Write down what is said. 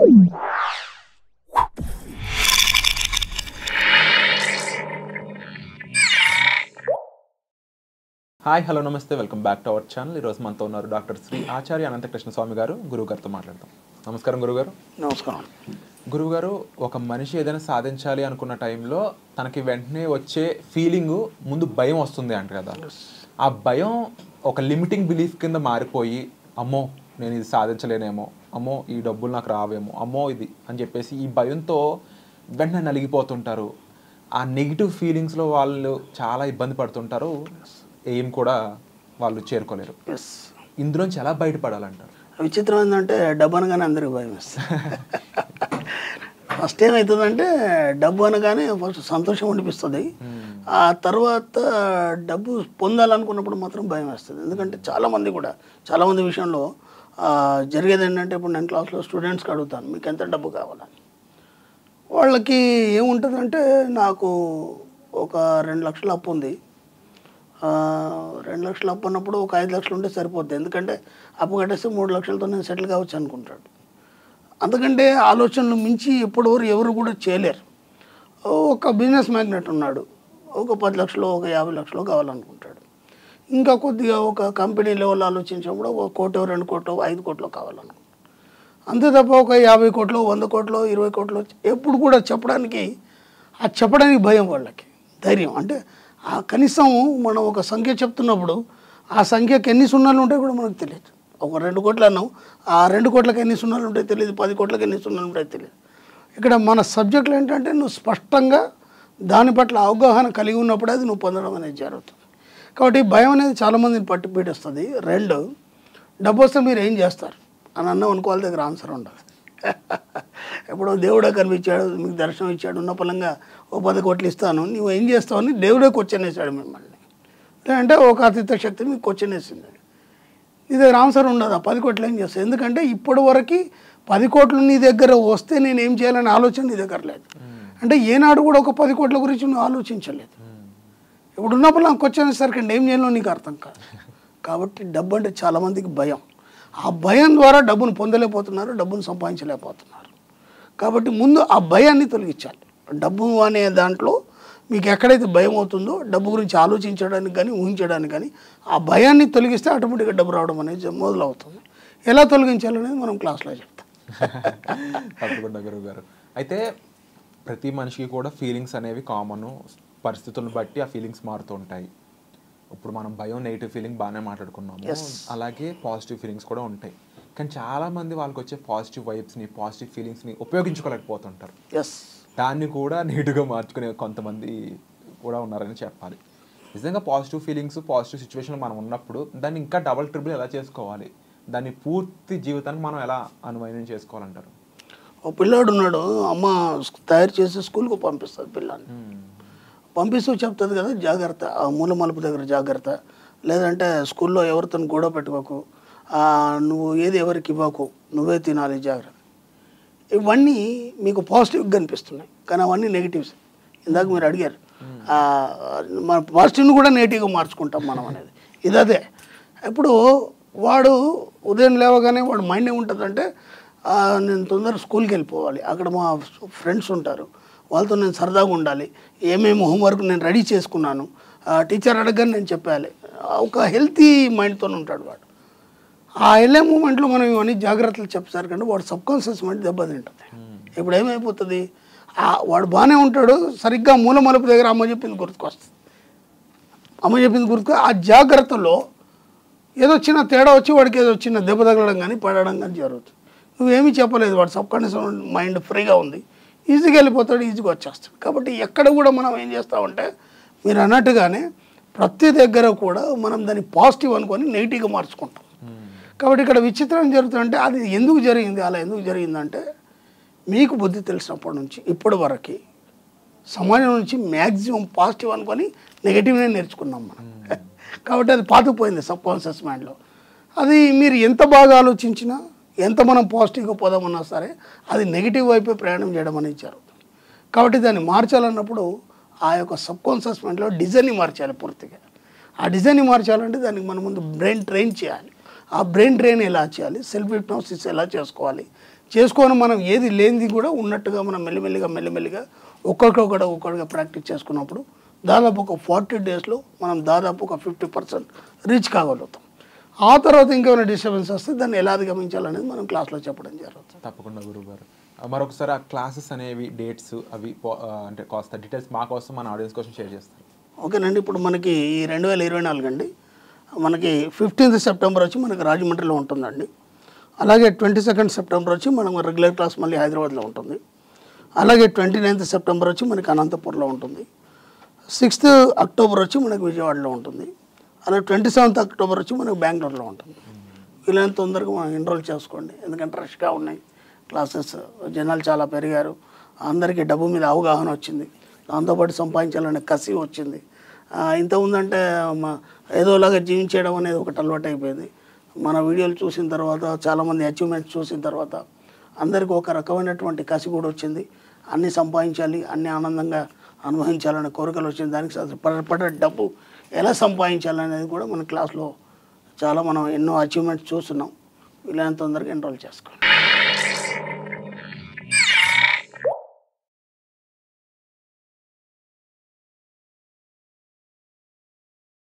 Hi hello నమస్తే welcome back to our channel. ఈరోజు మనతో ఉన్నారు డాక్టర్ శ్రీ ఆచార్య అనంతకృష్ణ స్వామి గారు. గురువు గారితో మాట్లాడతాం. నమస్కారం గురుగారు. నమస్కారం. గురువుగారు, ఒక మనిషి ఏదైనా సాధించాలి అనుకున్న టైంలో తనకి వెంటనే వచ్చే ఫీలింగ్ ముందు భయం వస్తుంది అంట కదా. ఆ భయం ఒక లిమిటింగ్ బిలీఫ్ కింద మారిపోయి, అమ్మో నేను ఇది సాధించలేనేమో, అమ్మో ఈ డబ్బులు నాకు రావేమో, అమ్మో ఇది అని చెప్పేసి ఈ భయంతో వెంటనే నలిగిపోతుంటారు. ఆ నెగిటివ్ ఫీలింగ్స్లో వాళ్ళు చాలా ఇబ్బంది పడుతుంటారు. ఏం కూడా వాళ్ళు చేరుకోలేరు. ఇందులోంచి ఎలా బయటపడాలంటారు? విచిత్రం ఏంటంటే డబ్బు అనగానే అందరికి భయం వేస్తుంది. ఫస్ట్ ఏమవుతుందంటే డబ్బు అనగానే ఫస్ట్ సంతోషం అనిపిస్తుంది. ఆ తర్వాత డబ్బు పొందాలనుకున్నప్పుడు మాత్రం భయం వేస్తుంది. ఎందుకంటే చాలామంది విషయంలో జరిగేది ఏంటంటే, ఇప్పుడు నేను క్లాస్లో స్టూడెంట్స్కి అడుగుతాను, మీకు ఎంత డబ్బు కావాలని. వాళ్ళకి ఏముంటుందంటే, నాకు ఒక 2 లక్షలు అప్పు ఉంది, 2 లక్షలు అప్పు అన్నప్పుడు ఒక 5 లక్షలు ఉంటే సరిపోద్ది, ఎందుకంటే అప్పు కట్టేస్తే 3 లక్షలతో నేను సెటిల్ కావచ్చు అనుకుంటాడు. అందుకంటే ఆలోచనలు మించి ఎప్పటివరకు ఎవరు కూడా చేయలేరు. ఒక బిజినెస్ మ్యాగ్నెట్ ఉన్నాడు, ఒక 10 లక్షలు ఒక 50 లక్షలు కావాలనుకుంటాడు. ఇంకా కొద్దిగా ఒక కంపెనీ లెవెల్ ఆలోచించినప్పుడు 1 కోటో 2 కోటో 5 కోట్లో కావాలనుకుంటాడు. అంతే తప్ప ఒక 50 కోట్లు 100 కోట్లు 20 కోట్లు ఎప్పుడు కూడా చెప్పడానికి భయం. వాళ్ళకి ధైర్యం అంటే కనీసం మనం ఒక సంఖ్య చెప్తున్నప్పుడు ఆ సంఖ్యకి ఎన్ని సున్నాలు ఉంటాయో కూడా మనకు తెలియదు. ఒక 2 కోట్లు అన్నాం, ఆ 2 కోట్లకి ఎన్ని సున్నాలు ఉంటాయో తెలియదు, 10 కోట్లకి ఎన్ని సున్నాలు ఉంటాయో తెలియదు. ఇక్కడ మన సబ్జెక్టులు ఏంటంటే, నువ్వు స్పష్టంగా దాని పట్ల అవగాహన కలిగి ఉన్నప్పుడే అది నువ్వు పొందడం అనేది జరుగుతుంది. కాబట్టి భయం అనేది చాలామందిని పట్టి పీడిస్తుంది. 2, డబ్బు వస్తే మీరు ఏం చేస్తారు అని అన్నాం అనుకో, వాళ్ళ దగ్గర ఆన్సర్ ఉండదు. ఎప్పుడో దేవుడే కనిపించాడు, మీకు దర్శనం ఇచ్చాడు, ఉన్న పలంగా ఓ 10 కోట్లు ఇస్తాను, నువ్వు ఏం చేస్తావని దేవుడే క్వశ్చన్ వేసాడు మిమ్మల్ని. లేదంటే ఒక అతీత శక్తి మీకు క్వశ్చన్ వేసింది, నీ దగ్గర ఆన్సర్ ఉండదు. 10 కోట్లు ఏం చేస్తావు? ఎందుకంటే ఇప్పటి వరకు 10 కోట్లు నీ దగ్గర వస్తే నేను ఏం చేయాలనే ఆలోచన నీ దగ్గర లేదు. అంటే ఏనాడు కూడా ఒక 10 కోట్ల గురించి నువ్వు ఆలోచించలేదు. ఇప్పుడు ఉన్నప్పుడు నాకు క్వశ్చన్ వేసరికి ఏం చేయాలో నీకు అర్థం కాదు. కాబట్టి డబ్బు అంటే చాలామందికి భయం. ఆ భయం ద్వారా డబ్బును పొందలేకపోతున్నారు, డబ్బును సంపాదించలేకపోతున్నారు. కాబట్టి ముందు ఆ భయాన్ని తొలగించాలి. డబ్బు అనే దాంట్లో మీకు ఎక్కడైతే భయం అవుతుందో, డబ్బు గురించి ఆలోచించడానికి కానీ ఊహించడానికి కానీ ఆ భయాన్ని తొలగిస్తే ఆటోమేటిక్గా డబ్బు రావడం అనేది మొదలవుతుంది. ఎలా తొలగించాలనేది మనం క్లాస్లో చెప్తాం. తప్పకుండా గురువు గారు. అయితే ప్రతి మనిషికి కూడా ఫీలింగ్స్ అనేవి కామన్. పరిస్థితులను బట్టి ఆ ఫీలింగ్స్ మారుతూ ఉంటాయి. ఇప్పుడు మనం భయం, నెగిటివ్ ఫీలింగ్ బాగానే మాట్లాడుకున్నాము. అలాగే పాజిటివ్ ఫీలింగ్స్ కూడా ఉంటాయి. కానీ చాలామంది వాళ్ళకి వచ్చే పాజిటివ్ వైబ్స్ని, పాజిటివ్ ఫీలింగ్స్ని ఉపయోగించుకోలేకపోతుంటారు. దాన్ని కూడా నీట్గా మార్చుకునే కొంతమంది కూడా ఉన్నారని చెప్పాలి. నిజంగా పాజిటివ్ ఫీలింగ్స్, పాజిటివ్ సిచ్యువేషన్లో మనం ఉన్నప్పుడు దాన్ని ఇంకా డబల్ ట్రిపుల్ ఎలా చేసుకోవాలి, దాన్ని పూర్తి జీవితానికి మనం ఎలా అన్వయం చేసుకోవాలంటారు? ఓ పిల్లాడు ఉన్నాడు, అమ్మ తయారు చేసి స్కూల్కి పంపిస్తుంది. పిల్లాన్ని పంపిస్తూ చెప్తుంది కదా, జాగ్రత్త, ఆ మూల మలుపు దగ్గర జాగ్రత్త, లేదంటే స్కూల్లో ఎవరితో గొడవ పెట్టుకోకు, నువ్వు ఏది ఎవరికి ఇవ్వకు, నువ్వే తినాలి, జాగ్రత్త. ఇవన్నీ మీకు పాజిటివ్గా కనిపిస్తున్నాయి, కానీ అవన్నీ నెగిటివ్స్. ఇందాక మీరు అడిగారు, మన పాజిటివ్ని కూడా నెగిటివ్గా మార్చుకుంటాం మనం అనేది ఇదే. ఇప్పుడు వాడు ఉదయం లేవగానే వాడు మైండ్ ఏముంటుందంటే, నేను తొందరగా స్కూల్కి వెళ్ళిపోవాలి, అక్కడ మా ఫ్రెండ్స్ ఉంటారు, వాళ్ళతో నేను సరదాగా ఉండాలి, ఏమేమి హోంవర్క్ నేను రెడీ చేసుకున్నాను, టీచర్ అడగని నేను చెప్పాలి. ఒక హెల్తీ మైండ్తో ఉంటాడు వాడు. ఆ వెళ్ళే మూమెంట్లో మనం ఇవన్నీ జాగ్రత్తలు చెప్పేసరికి కంటే వాడు సబ్కాన్షియస్ మైండ్ దెబ్బతింటుంది. ఇప్పుడు ఏమైపోతుంది, వాడు బాగానే ఉంటాడు, సరిగ్గా మూల మలుపు దగ్గర అమ్మ చెప్పింది గుర్తుకొస్తుంది. ఆ జాగ్రత్తలో ఏదో చిన్న తేడా వచ్చి వాడికి ఏదో చిన్న దెబ్బ తగలడం కానీ పడడం కానీ జరుగుతుంది. నువ్వేమీ చెప్పలేదు, వాడు సబ్కాన్షియస్ మైండ్ ఫ్రీగా ఉంది, ఈజీగా వెళ్ళిపోతాడు, ఈజీగా వచ్చేస్తాడు. కాబట్టి ఎక్కడ కూడా మనం ఏం చేస్తామంటే, మీరు అన్నట్టుగానే ప్రతి దగ్గర కూడా మనం దాన్ని పాజిటివ్ అనుకొని నెగిటివ్గా మార్చుకుంటాం. కాబట్టి ఇక్కడ విచిత్రం జరుగుతుందంటే, అది ఎందుకు జరిగింది, అలా ఎందుకు జరిగిందంటే, మీకు బుద్ధి తెలిసినప్పటి నుంచి ఇప్పటి వరకు సమాజం నుంచి మ్యాక్సిమం పాజిటివ్ అనుకొని నెగిటివ్నే నేర్చుకున్నాం మనం. కాబట్టి అది పాతుకుపోయింది సబ్కాన్షియస్ మైండ్లో. అది మీరు ఎంత బాగా ఆలోచించినా, ఎంత మనం పాజిటివ్గా పోదామన్నా సరే, అది నెగిటివ్ వైపే ప్రయాణం చేయడం అనేది జరుగుతుంది. కాబట్టి దాన్ని మార్చాలన్నప్పుడు ఆ యొక్క సబ్కాన్షియస్ మైండ్లో డిజైన్ని మార్చాలి పూర్తిగా. ఆ డిజైన్ని మార్చాలంటే దానికి మనం ముందు బ్రెయిన్ ట్రైన్ చేయాలి. ఆ బ్రెయిన్ డ్రైన్ ఎలా చేయాలి, సెల్ఫ్ హిప్నాసిస్ ఎలా చేసుకోవాలి, చేసుకొని మనం ఏది లేనిది కూడా ఉన్నట్టుగా మనం మెల్లిమెల్లిగా ఒక్కొక్కటిగా ప్రాక్టీస్ చేసుకున్నప్పుడు దాదాపు ఒక 40 డేస్లో మనం దాదాపు ఒక 50% రీచ్ కాగలుగుతాం. ఆ తర్వాత ఇంకేమైనా డిస్టర్బెన్స్ వస్తే దాన్ని ఎలా అధిగమించాలనేది మనం క్లాస్లో చెప్పడం జరుగుతుంది. తప్పకుండా గురువుగారు. మరొకసారి ఆ క్లాసెస్ అనేవి డేట్స్ అవి అంటే కాస్త డీటెయిల్స్ మా కోసం మన ఆడియన్స్ కోసం షేర్ చేస్తారు. ఓకేనండి. ఇప్పుడు మనకి ఈ 2024 అండి, మనకి 15th సెప్టెంబర్ వచ్చి మనకి రాజమండ్రిలో ఉంటుందండి. అలాగే 22nd సెప్టెంబర్ వచ్చి మనం రెగ్యులర్ క్లాస్ మళ్ళీ హైదరాబాద్లో ఉంటుంది. అలాగే 29th సెప్టెంబర్ వచ్చి మనకి అనంతపూర్లో ఉంటుంది. 6th అక్టోబర్ వచ్చి మనకి విజయవాడలో ఉంటుంది. అలాగే 27th అక్టోబర్ వచ్చి మనకి బెంగళూరులో ఉంటుంది. వీళ్ళని తొందరగా మనం ఎన్రోల్ చేసుకోండి, ఎందుకంటే రష్గా ఉన్నాయి క్లాసెస్, జనాలు చాలా పెరిగారు, అందరికీ డబ్బు మీద అవగాహన వచ్చింది, దాంతోపాటు సంపాదించాలనే కసి వచ్చింది. ఇంత ఉందంటే ఏదోలాగా జీవించడం అనేది ఒకటి అలవాటు అయిపోయింది. మన వీడియోలు చూసిన తర్వాత, చాలామంది అచీవ్మెంట్స్ చూసిన తర్వాత అందరికీ ఒక రకమైనటువంటి కసి కూడా వచ్చింది. అన్నీ సంపాదించాలి, అన్నీ ఆనందంగా అనుభవించాలనే కోరికలు వచ్చింది. దానికి పడ్డ డబ్బు ఎలా సంపాదించాలనేది కూడా మన క్లాస్లో చాలా మనం ఎన్నో అచీవ్మెంట్స్ చూస్తున్నాం. వీళ్ళని తొందరగా ఎన్రోల్ చేసుకోండి.